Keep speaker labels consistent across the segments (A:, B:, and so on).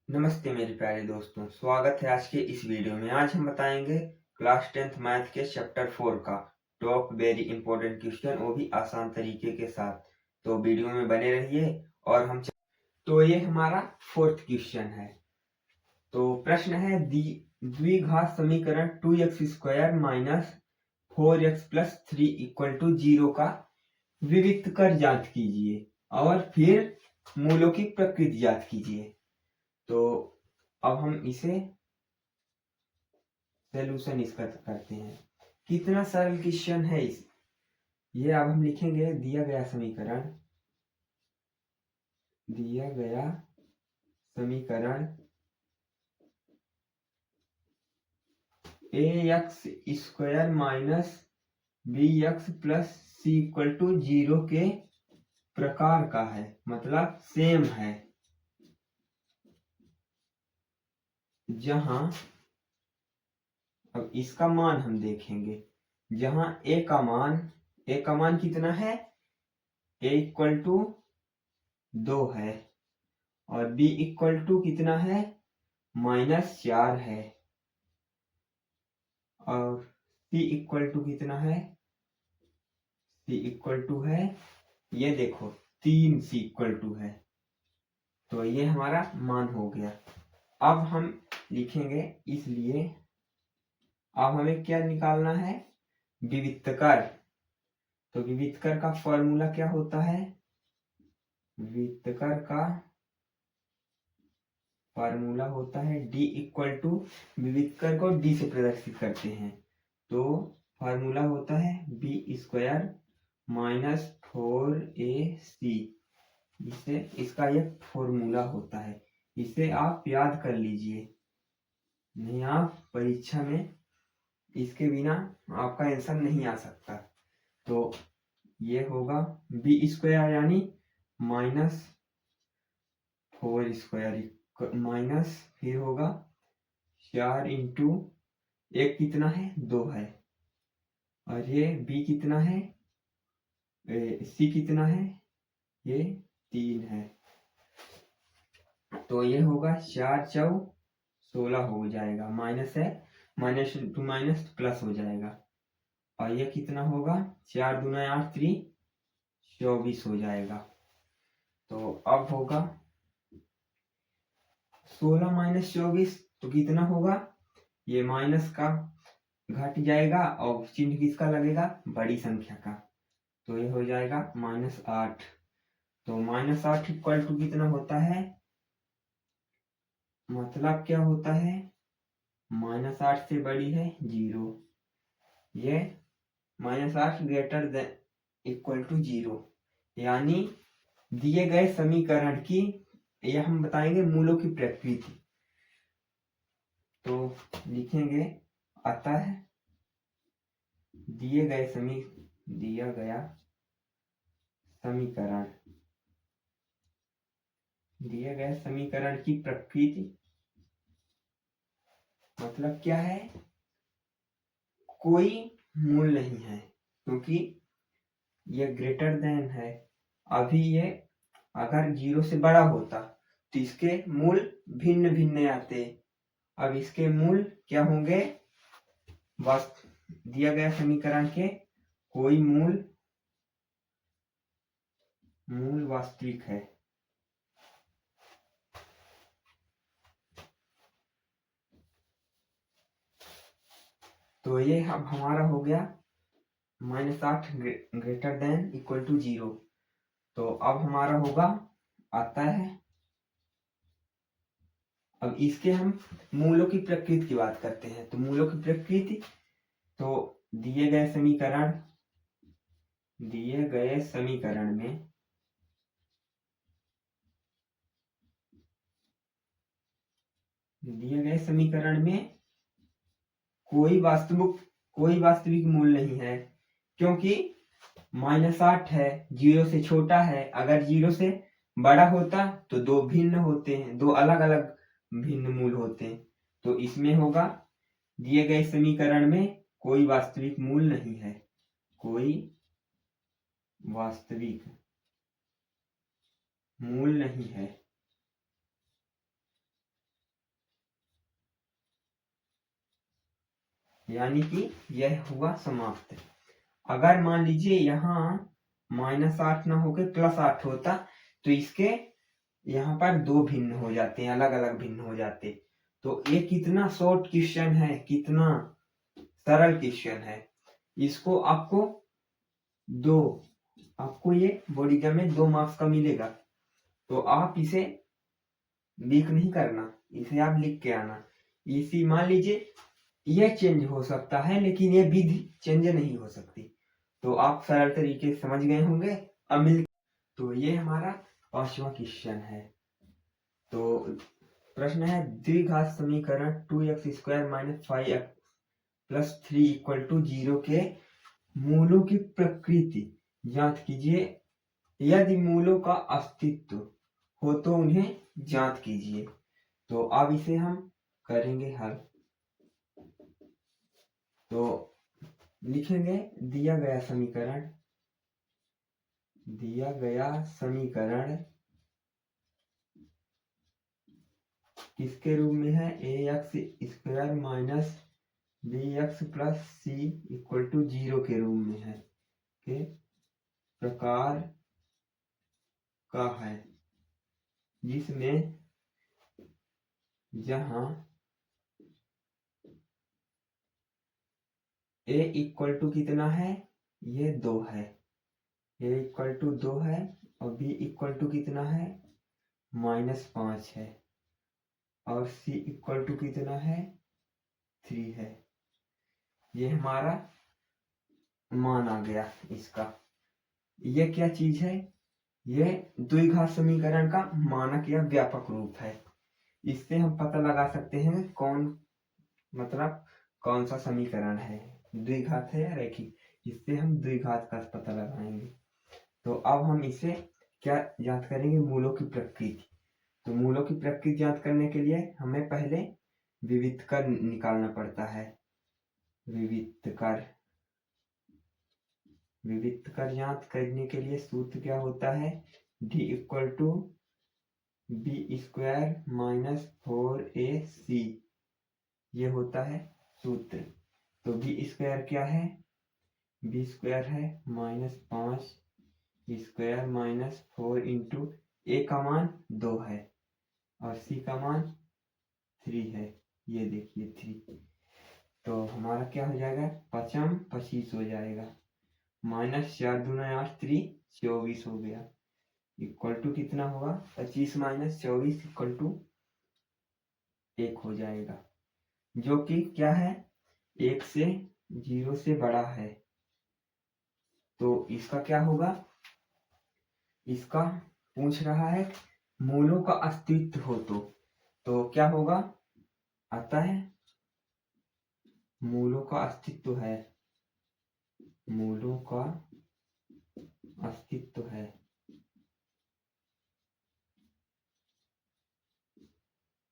A: नमस्ते मेरे प्यारे दोस्तों, स्वागत है आज के इस वीडियो में। आज हम बताएंगे क्लास 10th मैथ के चैप्टर 4 का टॉप वेरी इंपॉर्टेंट क्वेश्चन, वो भी आसान तरीके के साथ। तो वीडियो में बने रहिए और तो ये हमारा फोर्थ क्वेश्चन है। तो प्रश्न है द्विघात समीकरण 2x² minus 4x plus 3 equal to 0 का विविक्त कर जांच कीजिए और फिर मूलों की प्रकृति ज्ञात कीजिए। तो अब हम इसे सोल्यूशन इसका करते हैं। कितना सरल क्वेश्चन है ये अब हम लिखेंगे। दिया गया समीकरण ax² minus bx plus c equal to 0 के प्रकार का है, मतलब सेम है। जहां अब इसका मान हम देखेंगे, जहां a का मान कितना है, a इक्वल टू 2 है और b इक्वल टू कितना है, -4 है और c इक्वल टू कितना है, c इक्वल टू है, ये देखो 3 c इक्वल टू है। तो ये हमारा मान हो गया। अब हम लिखेंगे, इसलिए अब हमें क्या निकालना है, विविक्तकर। तो विविक्तकर का फॉर्मूला क्या होता है, विविक्तकर का फॉर्मूला होता है d इक्वल टू, विविक्तकर को d से प्रदर्शित करते हैं तो फॉर्मूला होता है b² माइनस 4ac। इसका यह फॉर्मूला होता है, इसे आप याद कर लीजिए, नहीं आप परीक्षा में इसके बिना आपका आंसर नहीं आ सकता। तो ये होगा b² यानी -4² माइनस फिर होगा 4 इंटू एक कितना है, 2 है और ये b कितना है, c कितना है, ये 3 है। तो ये होगा 4 चौ 16 हो जाएगा, माइनस है, माइनस टू माइनस प्लस हो जाएगा और ये कितना होगा, 4 दूना 8 3 24 हो जाएगा। तो अब होगा 16 माइनस 24 तो कितना होगा, ये माइनस का घट जाएगा और चिन्ह किसका लगेगा, बड़ी संख्या का। तो ये हो जाएगा -8। तो -8 इक्वल टू कितना होता है, मतलब क्या होता है, -8 से बड़ी है 0। ये -8 ग्रेटर देन इक्वल टू 0, यानी दिए गए समीकरण की, यह हम बताएंगे मूलों की प्रकृति। तो लिखेंगे, अतः दिया गया समीकरण की प्रकृति मतलब क्या है, कोई मूल नहीं है, क्योंकि ये ग्रेटर देन है। अभी ये अगर 0 से बड़ा होता तो इसके मूल भिन्न भिन्न आते। अब इसके मूल क्या होंगे, दिया गया समीकरण के कोई मूल वास्तविक है। तो ये अब हमारा हो गया -8 ग्रेटर देन इक्वल टू 0। तो अब हमारा होगा, आता है, अब इसके हम मूलों की प्रकृति की बात करते हैं। तो मूलों की प्रकृति, तो दिए गए समीकरण में कोई वास्तविक मूल नहीं है, क्योंकि -8 है, 0 से छोटा है। अगर 0 से बड़ा होता तो दो भिन्न होते हैं, दो अलग अलग भिन्न मूल होते हैं। तो इसमें होगा, दिए गए समीकरण में कोई वास्तविक मूल नहीं है, कोई वास्तविक मूल नहीं है। यानी कि यह हुआ समाप्त। अगर मान लीजिए यहाँ -8 ना होकर +8 होता तो इसके यहाँ पर दो भिन्न हो जाते हैं, अलग अलग भिन्न हो जाते। तो ये कितना शॉर्ट क्वेश्चन है, कितना सरल क्वेश्चन है। इसको आपको ये बोर्ड एग्जाम में 2 मार्क्स का मिलेगा। तो आप इसे लीक नहीं करना, इसे आप लिख के आना। इसी मान लीजिए ये चेंज हो सकता है लेकिन ये विधि चेंज नहीं हो सकती। तो आप सरल तरीके से समझ गए होंगे। अब तो ये हमारा 5वां क्वेश्चन है। तो प्रश्न है द्विघात समीकरण 2x² - 5x + 3 = 0 के मूलों की प्रकृति ज्ञात कीजिए। यदि मूलों का अस्तित्व हो तो उन्हें ज्ञात कीजिए। तो अब इसे हम करेंगे हल। तो लिखेंगे दिया गया समीकरण किसके रूप में है, ax² - bx + c = 0 के रूप में है, के प्रकार का है, जिसमें जहां a = कितना है, ये 2 है, a = 2 है और b = कितना है, -5 है और c = कितना है, 3 है। ये हमारा मान आ गया इसका। ये क्या चीज है, ये द्विघात समीकरण का मानक या व्यापक रूप है। इससे हम पता लगा सकते हैं कौन सा समीकरण है, द्विघात है या रैखिक। इससे हम द्विघात का पता लगाएंगे। तो अब हम इसे क्या ज्ञात करेंगे, मूलों की प्रकृति। तो मूलों की प्रकृति ज्ञात करने के लिए हमें पहले विविक्तर निकालना पड़ता है। विविक्तर ज्ञात करने के लिए सूत्र क्या होता है, d = b² - 4ac, ये होता है सूत्र। तो b² क्या है, b² है -5 स्क्वायर -4 × a का मान 2 है और c का मान 3 है। ये देखिए 3। तो हमारा क्या हो जाएगा, 5 25 हो जाएगा, -4 दूना 8 3 24 हो गया, इक्वल टू कितना होगा, 25 - 24 = 1 हो जाएगा, जो कि क्या है, 1 से 0 से बड़ा है। तो इसका क्या होगा, इसका पूछ रहा है मूलों का अस्तित्व हो तो क्या होगा, आता है मूलों का अस्तित्व है, मूलों का अस्तित्व है,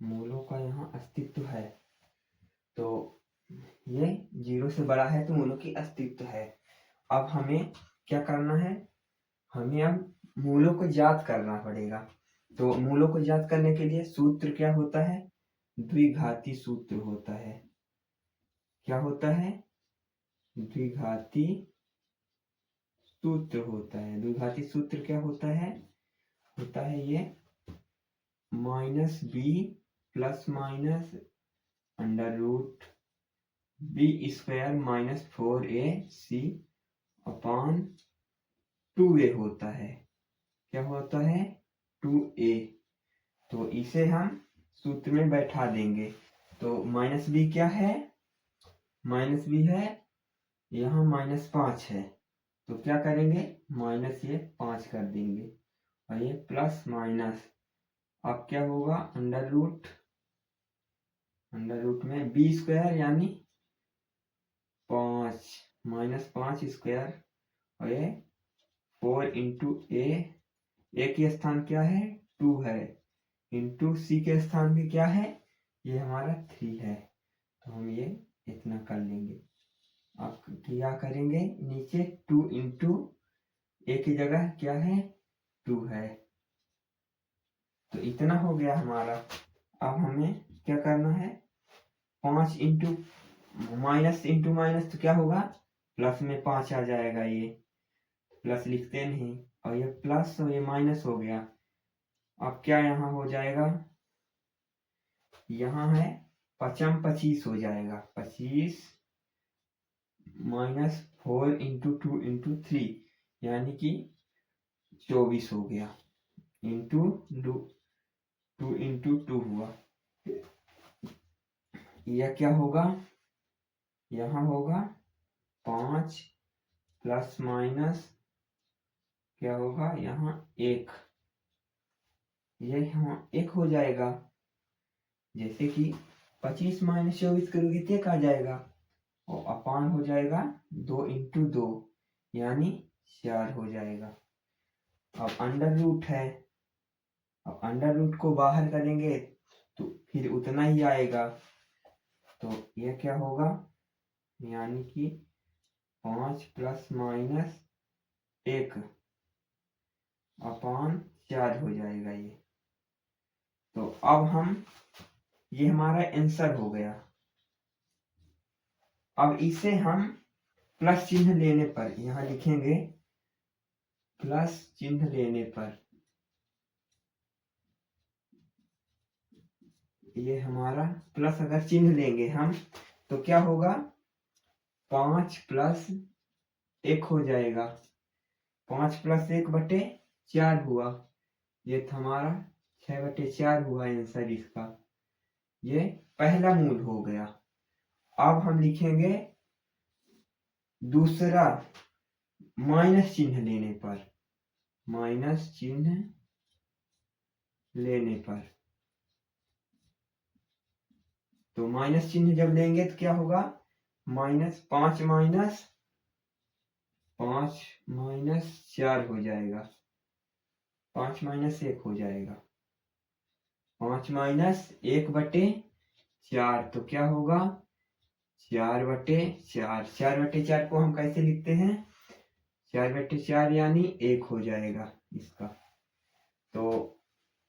A: मूलों का यहाँ अस्तित्व है। तो ये 0 से बड़ा है तो मूलों की अस्तित्व है। अब हमें क्या करना है, हमें अब मूलों को ज्ञात करना पड़ेगा। तो मूलों को ज्ञात करने के लिए सूत्र क्या होता है, द्विघाती सूत्र होता है। क्या होता है, द्विघाती सूत्र होता है। द्विघाती सूत्र क्या होता है ये -b ± √b² - 4ac / 2a होता है। क्या होता है, 2a। तो इसे हम सूत्र में बैठा देंगे। तो -b क्या है, -b है यहाँ -5 है, तो क्या करेंगे, ये 5 कर देंगे और ये प्लस माइनस, अब क्या होगा, अंडर रूट में b² यानी 5 -5 स्क्वायर और ये 4 × a के स्थान क्या है, 2 है, इंटू c के स्थान पे क्या है, ये हमारा 3 है। तो हम ये इतना कर लेंगे। अब क्या करेंगे, नीचे 2 × a की जगह क्या है, 2 है। तो इतना हो गया हमारा। अब हमें क्या करना है, 5 × माइनस इंटू माइनस तो क्या होगा, प्लस में 5 आ जाएगा, ये प्लस लिखते नहीं, और ये प्लस और ये माइनस हो गया। अब क्या यहाँ हो जाएगा, यहाँ है 25 हो जाएगा, 25 माइनस 4 इंटू 2 इंटू 3 यानी कि 24 हो गया, इंटू 2 इंटू 2 हुआ। यह क्या होगा, यहाँ होगा 5 प्लस माइनस क्या होगा यहाँ 1, ये यहाँ 1 हो जाएगा। जैसे कि 25 माइनस 24 करोगे तो 1 आ जाएगा, और अपान हो जाएगा 2 इंटू 2 यानी 4 हो जाएगा। अब अंडर रूट है, अब अंडर रूट को बाहर करेंगे तो फिर उतना ही आएगा, तो यह क्या होगा, यानी कि 5 प्लस माइनस 1 अपान 4 हो जाएगा ये। तो अब हम, ये हमारा आंसर हो गया। अब इसे हम प्लस चिन्ह लेने पर यहाँ लिखेंगे, प्लस चिन्ह लेने पर ये हमारा प्लस अगर चिन्ह लेंगे हम तो क्या होगा, 5 प्लस 1 हो जाएगा, 5 प्लस 1 बटे 4 हुआ, ये हमारा 6 बटे 4 हुआ आंसर इसका, ये पहला मूल हो गया। अब हम लिखेंगे दूसरा माइनस चिन्ह लेने पर, माइनस चिन्ह लेने पर, तो माइनस चिन्ह जब लेंगे तो क्या होगा, माइनस 5 माइनस 4 हो जाएगा, 5 माइनस 1 हो जाएगा, 5 माइनस 1 बटे 4 तो क्या होगा, 4 बटे 4, 4 बटे 4 को हम कैसे लिखते हैं, 4 बटे 4 यानी 1 हो जाएगा इसका। तो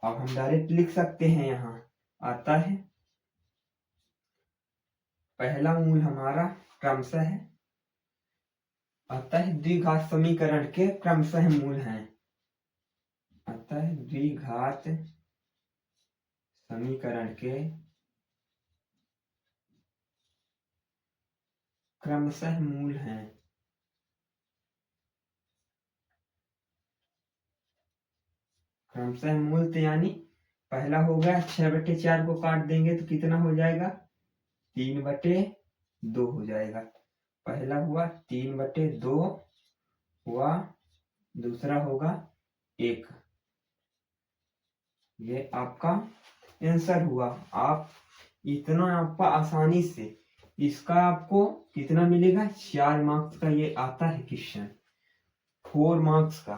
A: अब हम डायरेक्ट लिख सकते हैं, यहाँ आता है पहला मूल हमारा क्रमशः है, आता है द्विघात समीकरण के क्रमशः मूल हैं, आता है द्विघात समीकरण के क्रमशः मूल हैं। क्रमशः मूल तो यानी पहला हो गया 6 बटे 4 को काट देंगे तो कितना हो जाएगा, 3 बटे 2 हो जाएगा, पहला हुआ 3 बटे 2 हुआ, दूसरा होगा 1, ये आपका आंसर हुआ। आप इतना आपका आसानी से इसका आपको कितना मिलेगा, 4 मार्क्स का ये आता है क्वेश्चन, 4 मार्क्स का,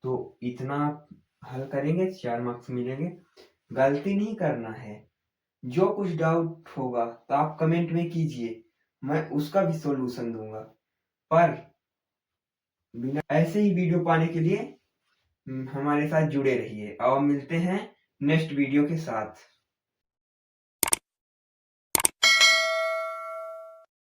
A: तो इतना आप हल करेंगे 4 मार्क्स मिलेंगे। गलती नहीं करना है, जो कुछ डाउट होगा तो आप कमेंट में कीजिए, मैं उसका भी सॉल्यूशन दूंगा, पर बिना ऐसे ही वीडियो पाने के लिए हमारे साथ जुड़े रहिए, और मिलते हैं नेक्स्ट वीडियो के साथ।